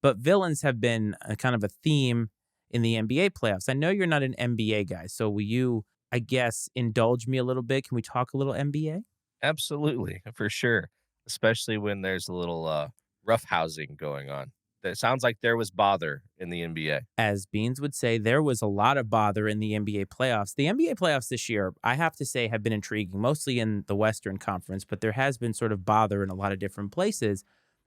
But villains have been a kind of a theme in the NBA playoffs. I know you're not an NBA guy, so will you, I guess, indulge me a little bit? Can we talk a little NBA? Absolutely, for sure, especially when there's a little, roughhousing going on. That sounds like there was bother in the NBA. As Beans would say, there was a lot of bother in the NBA playoffs. The NBA playoffs this year, I have to say, have been intriguing, mostly in the Western Conference, but there has been sort of bother in a lot of different places.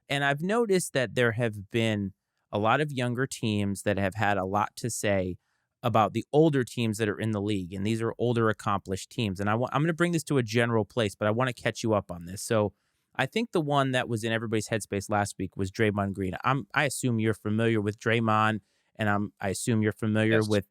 And I've noticed that there have been a lot of younger teams that have had a lot to say about the older teams that are in the league. And these are older, accomplished teams. And I'm going to bring this to a general place, but I want to catch you up on this. So I think the one that was in everybody's headspace last week was Draymond Green. I assume you're familiar with Draymond, and I assume you're familiar Yes. with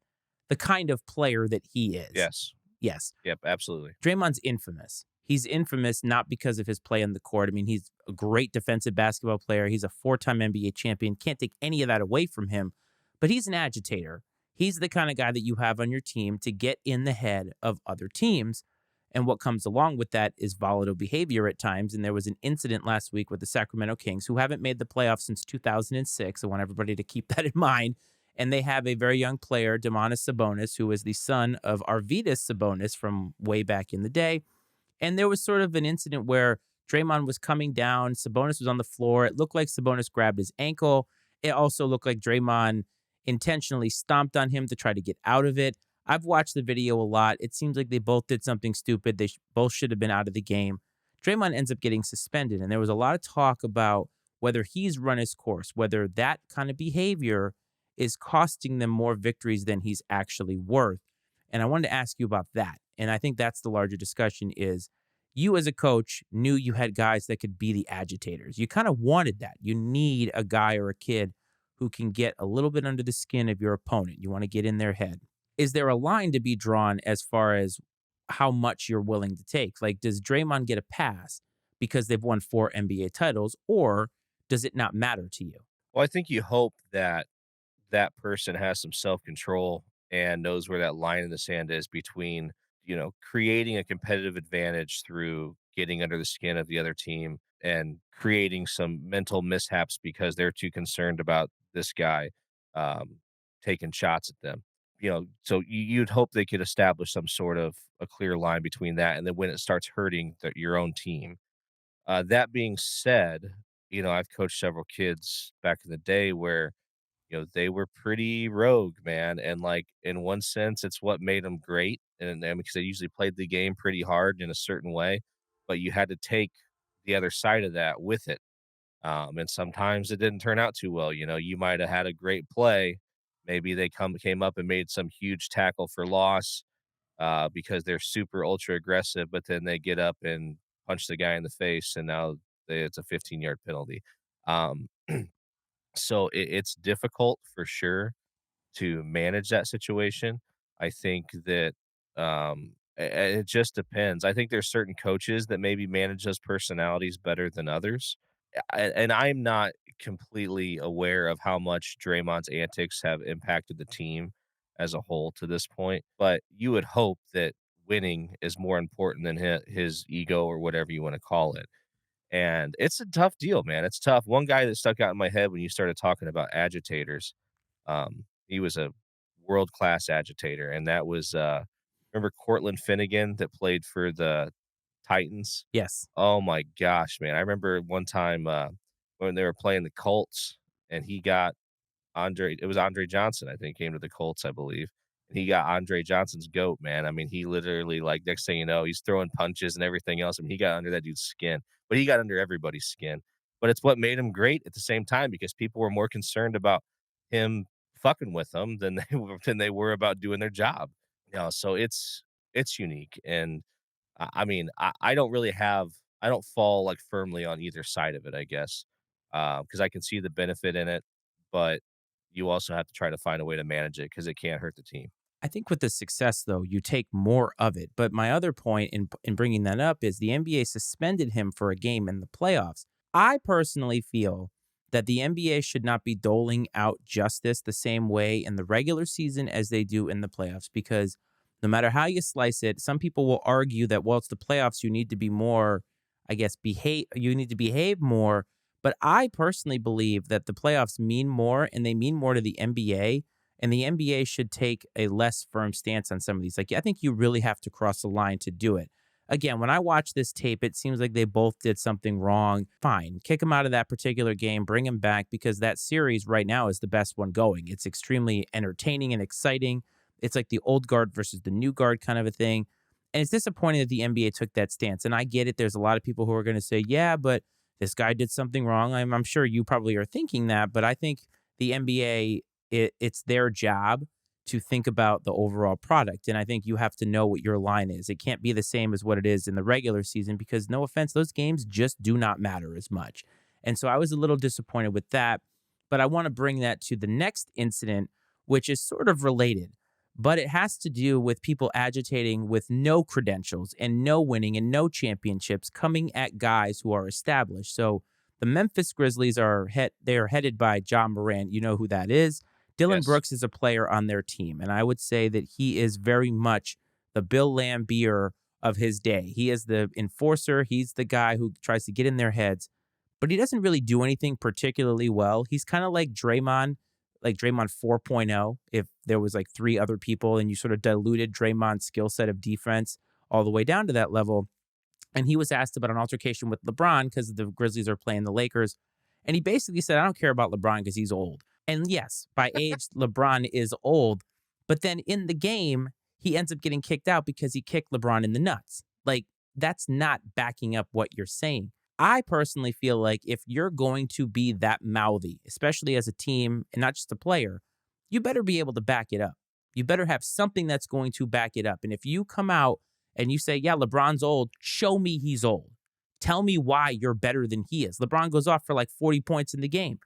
the kind of player that he is. Yes. Yes. Yep, absolutely. Draymond's infamous. He's infamous not because of his play on the court. I mean, he's a great defensive basketball player. He's a four-time NBA champion. Can't take any of that away from him, but he's an agitator. He's the kind of guy that you have on your team to get in the head of other teams. And what comes along with that is volatile behavior at times. And there was an incident last week with the Sacramento Kings, who haven't made the playoffs since 2006. I want everybody to keep that in mind. And they have a very young player, Domantas Sabonis, who is the son of Arvydas Sabonis from way back in the day. And there was sort of an incident where Draymond was coming down. Sabonis was on the floor. It looked like Sabonis grabbed his ankle. It also looked like Draymond intentionally stomped on him to try to get out of it. I've watched the video a lot. It seems like they both did something stupid. They both should have been out of the game. Draymond ends up getting suspended. And there was a lot of talk about whether he's run his course, whether that kind of behavior is costing them more victories than he's actually worth. And I wanted to ask you about that. And I think that's the larger discussion is you as a coach knew you had guys that could be the agitators. You kind of wanted that. You need a guy or a kid who can get a little bit under the skin of your opponent. You want to get in their head. Is there a line to be drawn as far as how much you're willing to take? Like, does Draymond get a pass because they've won 4 NBA titles, or does it not matter to you? Well, I think you hope that that person has some self-control and knows where that line in the sand is between, creating a competitive advantage through getting under the skin of the other team and creating some mental mishaps because they're too concerned about this guy um, taking shots at them. So you'd hope they could establish some sort of a clear line between that, and then when it starts hurting your own team. That being said, I've coached several kids back in the day where they were pretty rogue, man, and, like, in one sense, it's what made them great, and because they usually played the game pretty hard in a certain way, but you had to take the other side of that with it, and sometimes it didn't turn out too well. You might have had a great play, maybe they came up and made some huge tackle for loss, because they're super ultra aggressive, but then they get up and punch the guy in the face, and now it's a 15-yard penalty. Um, so it's difficult for sure to manage that situation. I think that it just depends. I think there's certain coaches that maybe manage those personalities better than others. And I'm not completely aware of how much Draymond's antics have impacted the team as a whole to this point, but you would hope that winning is more important than his ego or whatever you want to call it. And it's a tough deal, man. It's tough. One guy that stuck out in my head when you started talking about agitators, he was a world class agitator, and that was remember Cortland Finnegan that played for the Titans? Yes. Oh my gosh, man. I remember one time when they were playing the Colts and he got it was Andre Johnson, I think, came to the Colts, I believe. And he got Andre Johnson's goat, man. I mean, he literally, like, next thing you know, he's throwing punches and everything else. I mean, he got under that dude's skin, but he got under everybody's skin. But it's what made him great at the same time because people were more concerned about him fucking with them than they were about doing their job. So it's unique. And I mean, I don't really I don't fall like firmly on either side of it, I guess, because I can see the benefit in it, but you also have to try to find a way to manage it because it can't hurt the team. I think with the success, though, you take more of it. But my other point in bringing that up is the NBA suspended him for a game in the playoffs. I personally feel that the NBA should not be doling out justice the same way in the regular season as they do in the playoffs because no matter how you slice it, some people will argue that, well, it's the playoffs, you need to be more, I guess, you need to behave more. But I personally believe that the playoffs mean more and they mean more to the NBA. And the NBA should take a less firm stance on some of these. Like, I think you really have to cross the line to do it. Again, when I watch this tape, it seems like they both did something wrong. Fine, kick them out of that particular game, bring them back because that series right now is the best one going. It's extremely entertaining and exciting. It's like the old guard versus the new guard kind of a thing. And it's disappointing that the NBA took that stance. And I get it. There's a lot of people who are going to say, yeah, but this guy did something wrong. I'm sure you probably are thinking that, but I think the NBA, it's their job to think about the overall product. And I think you have to know what your line is. It can't be the same as what it is in the regular season because, no offense, those games just do not matter as much. And so I was a little disappointed with that. But I want to bring that to the next incident, which is sort of related, but it has to do with people agitating with no credentials and no winning and no championships coming at guys who are established. So the Memphis Grizzlies they are headed by John Morant. You know who that is. Dillon Yes. Brooks is a player on their team, and I would say that he is very much the Bill Laimbeer of his day. He is the enforcer. He's the guy who tries to get in their heads, but he doesn't really do anything particularly well. He's kind of like Draymond 4.0, if there was like three other people and you sort of diluted Draymond's skill set of defense all the way down to that level. And he was asked about an altercation with LeBron because the Grizzlies are playing the Lakers. And he basically said, I don't care about LeBron because he's old. And yes, by age, LeBron is old. But then in the game, he ends up getting kicked out because he kicked LeBron in the nuts. Like, that's not backing up what you're saying. I personally feel like if you're going to be that mouthy, especially as a team and not just a player, you better be able to back it up. You better have something that's going to back it up. And if you come out and you say, yeah, LeBron's old, show me he's old. Tell me why you're better than he is. LeBron goes off for like 40 points in the game.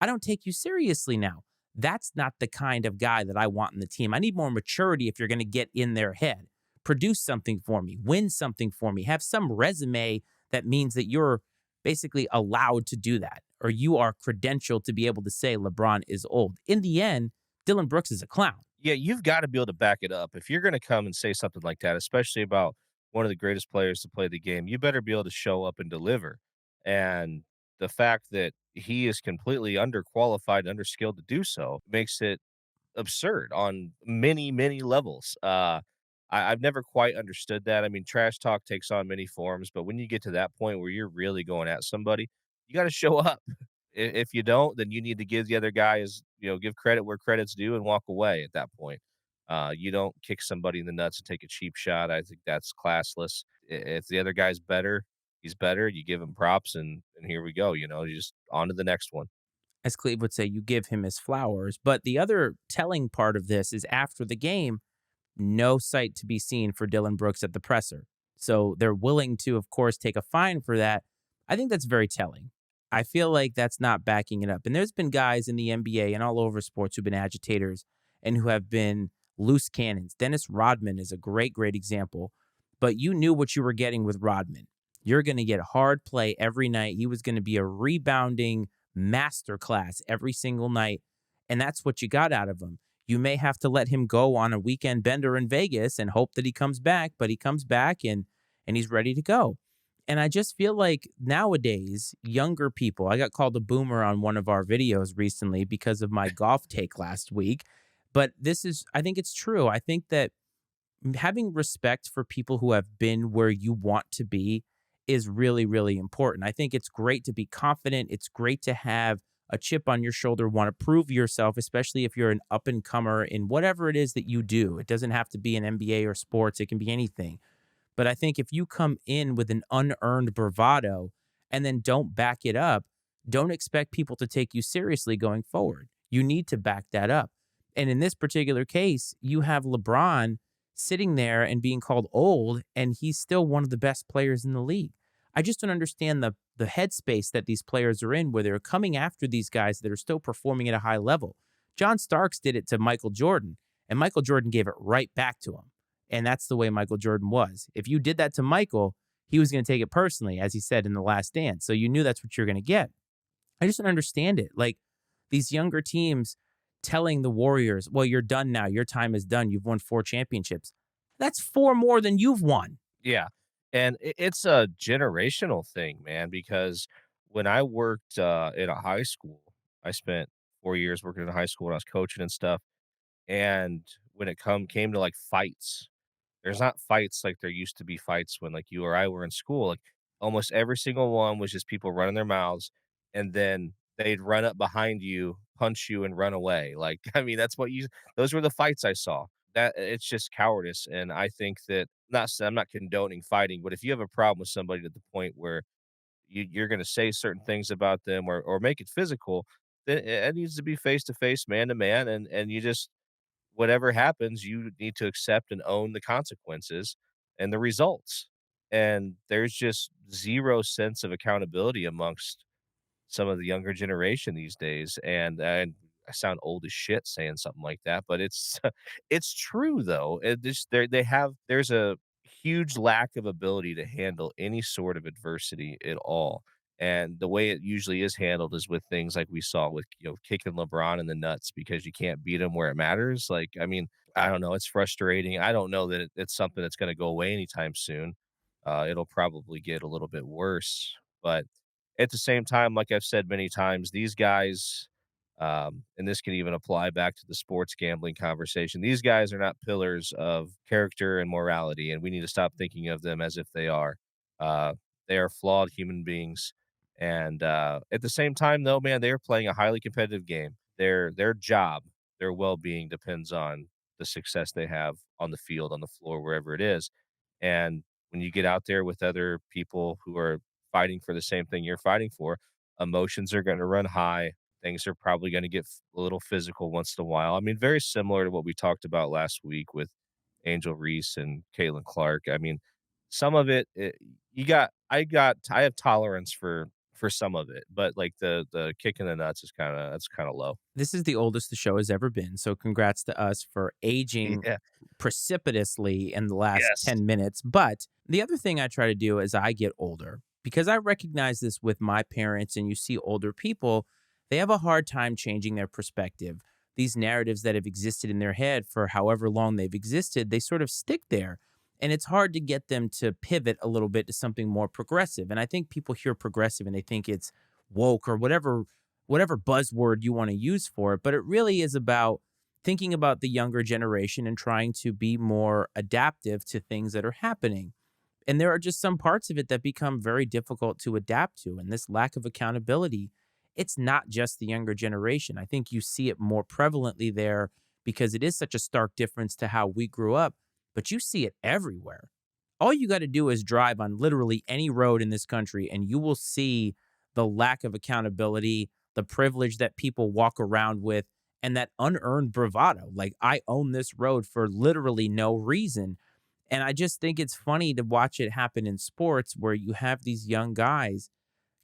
I don't take you seriously now. That's not the kind of guy that I want in the team. I need more maturity if you're going to get in their head. Produce something for me, win something for me, have some resume that means that you're basically allowed to do that, or you are credentialed to be able to say LeBron is old. In the end, Dillon Brooks is a clown. Yeah, you've gotta be able to back it up. If you're gonna come and say something like that, especially about one of the greatest players to play the game, you better be able to show up and deliver. And the fact that he is completely underqualified, underskilled to do so makes it absurd on many, many levels. I've never quite understood that. I mean, trash talk takes on many forms, but when you get to that point where you're really going at somebody, you got to show up. If you don't, then you need to give the other guy give credit where credit's due and walk away at that point. You don't kick somebody in the nuts and take a cheap shot. I think that's classless. If the other guy's better, he's better. You give him props, and here we go. You just on to the next one. As Cleve would say, you give him his flowers. But the other telling part of this is after the game, no sight to be seen for Dillon Brooks at the presser. So they're willing to, of course, take a fine for that. I think that's very telling. I feel like that's not backing it up. And there's been guys in the NBA and all over sports who've been agitators and who have been loose cannons. Dennis Rodman is a great, great example. But you knew what you were getting with Rodman. You're going to get hard play every night. He was going to be a rebounding masterclass every single night. And that's what you got out of him. You may have to let him go on a weekend bender in Vegas and hope that he comes back, but he comes back and he's ready to go. And I just feel like nowadays, younger people, I got called a boomer on one of our videos recently because of my golf take last week. But I think it's true. I think that having respect for people who have been where you want to be is really, really important. I think it's great to be confident. It's great to have a chip on your shoulder, want to prove yourself, especially if you're an up and comer in whatever it is that you do. It doesn't have to be an NBA or sports, it can be anything. But I think if you come in with an unearned bravado and then don't back it up, don't expect people to take you seriously going forward. You need to back that up. And in this particular case, you have LeBron sitting there and being called old, and he's still one of the best players in the league. I just don't understand the headspace that these players are in where they're coming after these guys that are still performing at a high level. John Starks did it to Michael Jordan, and Michael Jordan gave it right back to him. And that's the way Michael Jordan was. If you did that to Michael, he was going to take it personally, as he said in The Last Dance. So you knew that's what you're going to get. I just don't understand it. Like these younger teams telling the Warriors, well, you're done now. Your time is done. You've won 4 championships. That's 4 more than you've won. Yeah. And it's a generational thing, man, because when I worked, in a high school, I spent 4 years working in a high school and I was coaching and stuff, and when it came to, like, fights, there's not fights like there used to be fights when, like, you or I were in school, like, almost every single one was just people running their mouths, and then they'd run up behind you, punch you, and run away, like, I mean, that's what you those were the fights I saw. That it's just cowardice, and I think that I'm not condoning fighting, but if you have a problem with somebody to the point where you're gonna say certain things about them or make it physical, then it needs to be face to face, man to man, and you just whatever happens, you need to accept and own the consequences and the results. And there's just 0 sense of accountability amongst some of the younger generation these days, and I sound old as shit saying something like that, but it's it's true though. There's a huge lack of ability to handle any sort of adversity at all. And the way it usually is handled is with things like we saw with, kicking LeBron in the nuts because you can't beat him where it matters. Like, I mean, I don't know. It's frustrating. I don't know that it's something that's going to go away anytime soon. It'll probably get a little bit worse, but at the same time, like I've said many times, these guys, and this can even apply back to the sports gambling conversation. These guys are not pillars of character and morality, and we need to stop thinking of them as if they are. Uh, they are flawed human beings, and at the same time, though, man, they are playing a highly competitive game. Their job, their well being depends on the success they have on the field, on the floor, wherever it is. And when you get out there with other people who are fighting for the same thing you're fighting for, emotions are going to run high. Things are probably going to get a little physical once in a while. I mean, very similar to what we talked about last week with Angel Reese and Caitlin Clark. I mean, some of I have tolerance for some of it, but like the kick in the nuts is that's kind of low. This is the oldest the show has ever been, so congrats to us for aging Yeah. precipitously in the last Yes. 10 minutes. But the other thing I try to do as I get older, because I recognize this with my parents and you see older people, they have a hard time changing their perspective. These narratives that have existed in their head for however long they've existed, they sort of stick there. And it's hard to get them to pivot a little bit to something more progressive. And I think people hear progressive and they think it's woke or whatever buzzword you want to use for it, but it really is about thinking about the younger generation and trying to be more adaptive to things that are happening. And there are just some parts of it that become very difficult to adapt to. And this lack of accountability, it's not just the younger generation. I think you see it more prevalently there because it is such a stark difference to how we grew up, but you see it everywhere. All you got to do is drive on literally any road in this country, and you will see the lack of accountability, the privilege that people walk around with, and that unearned bravado. Like, I own this road for literally no reason. And I just think it's funny to watch it happen in sports where you have these young guys.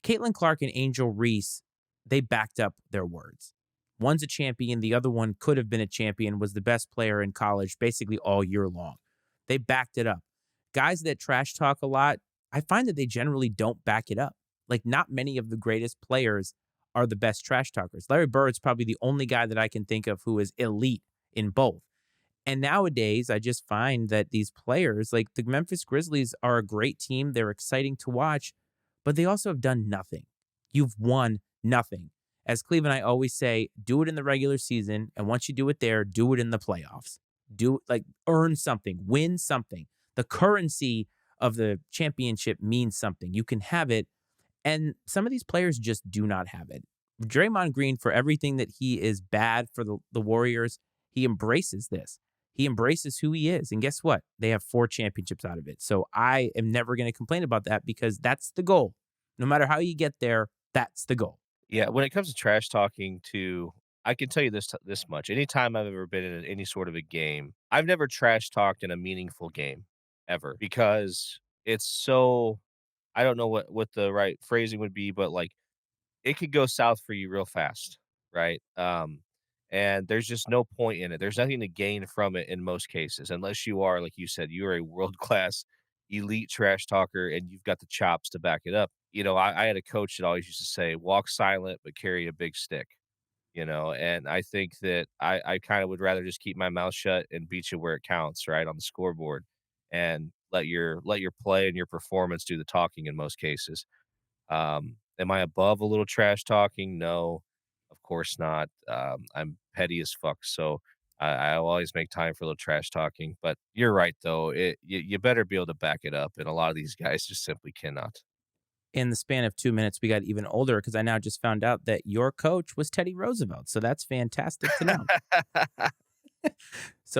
Caitlin Clark and Angel Reese, they backed up their words. One's a champion, the other one could have been a champion, was the best player in college basically all year long. They backed it up. Guys that trash talk a lot, I find that they generally don't back it up. Like, not many of the greatest players are the best trash talkers. Larry Bird's probably the only guy that I can think of who is elite in both. And nowadays, I just find that these players, like the Memphis Grizzlies, are a great team. They're exciting to watch, but they also have done nothing. You've won nothing. As Cleveland, I always say, do it in the regular season. And once you do it there, do it in the playoffs. Do like earn something, win something. The currency of the championship means something. You can have it. And some of these players just do not have it. Draymond Green, for everything that he is bad for the Warriors, he embraces this. He embraces who he is. And guess what? They have 4 championships out of it. So I am never going to complain about that because that's the goal. No matter how you get there, that's the goal. Yeah, when it comes to trash talking I can tell you this much. Anytime I've ever been in any sort of a game, I've never trash talked in a meaningful game ever because it's so I don't know what the right phrasing would be, but like it could go south for you real fast, right? And there's just no point in it. There's nothing to gain from it in most cases, unless you are, like you said, you're a world class elite trash talker and you've got the chops to back it up. I had a coach that always used to say, walk silent, but carry a big stick, and I think that I kind of would rather just keep my mouth shut and beat you where it counts, right? On the scoreboard and let your play and your performance do the talking in most cases. Am I above a little trash talking? No, of course not. I'm petty as fuck, so I'll always make time for a little trash talking. But you're right, though. You better be able to back it up, and a lot of these guys just simply cannot. In the span of 2 minutes, we got even older because I now just found out that your coach was Teddy Roosevelt. So that's fantastic to know. So